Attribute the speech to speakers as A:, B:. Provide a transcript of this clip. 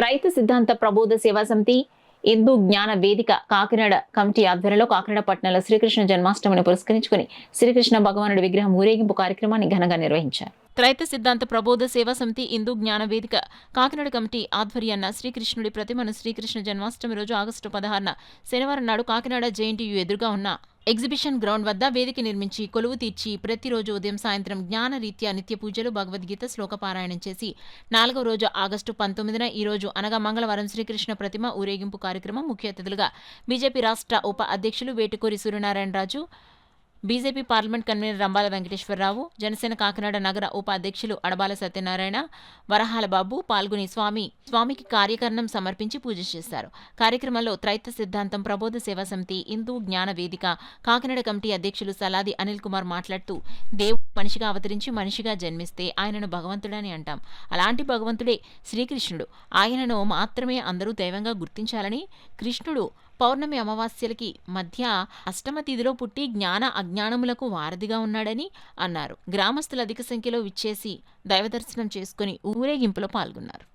A: రైతు సిద్ధాంత ప్రబోధ సేవా సమితి హిందూ జ్ఞాన వేదిక కాకినాడ కమిటీ ఆధ్వర్యంలో కాకినాడ పట్టణంలో శ్రీకృష్ణ జన్మాష్టమిని పురస్కరించుకుని శ్రీకృష్ణ భగవానుడి విగ్రహం ఊరేగింపు కార్యక్రమాన్ని ఘనంగా నిర్వహించారు. రైతు సిద్ధాంత ప్రబోధ సేవా సమితి హిందూ జ్ఞాన వేదిక కాకినాడ కమిటీ ఆధ్వర్యాన శ్రీకృష్ణుడి ప్రతిమను శ్రీకృష్ణ జన్మాష్టమి రోజు ఆగస్టు 16న శనివారం నాడు కాకినాడ జేఎన్టీయూ ఎదురుగా ఉన్న ఎగ్జిబిషన్ గ్రౌండ్ వద్ద వేదిక నిర్మించి కొలువు తీర్చి ప్రతిరోజు ఉదయం సాయంత్రం జ్ఞాన రీత్యా నిత్య పూజలు భగవద్గీత శ్లోక పారాయణం చేసి 4వ రోజు ఆగస్టు 19న ఈ రోజు అనగా మంగళవారం శ్రీకృష్ణ ప్రతిమ ఊరేగింపు కార్యక్రమం ముఖ్య అతిథులుగా బీజేపీ రాష్ట్ర ఉప అధ్యక్షులు Vetukuri Suryanarayanaraju, BJP parliament convener Rambala Venkateswararao, Janasena Kakinada నగర ఉప అధ్యక్షులు అడబాల సత్యనారాయణ, వరహాల బాబు పాల్గొని స్వామికి కార్యకరణం సమర్పించి పూజ చేశారు. కార్యక్రమంలో త్రైత సిద్ధాంతం ప్రబోధ సేవా సమితి హిందూ జ్ఞాన వేదిక కాకినాడ కమిటీ అధ్యక్షులు సలాది అనిల్ కుమార్ మాట్లాడుతూ, దేవుడు మనిషిగా అవతరించి మనిషిగా జన్మిస్తే ఆయనను భగవంతుడని అంటాం. అలాంటి భగవంతుడే శ్రీకృష్ణుడు. ఆయనను మాత్రమే అందరూ దైవంగా గుర్తించాలని, కృష్ణుడు పౌర్ణమి అమావాస్యలకి మధ్య అష్టమ తిథిలో పుట్టి జ్ఞాన అజ్ఞానములకు వారధిగా ఉన్నాడని అన్నారు. గ్రామస్తులు అధిక సంఖ్యలో విచ్చేసి దైవదర్శనం చేసుకుని ఊరేగింపులో పాల్గొన్నారు.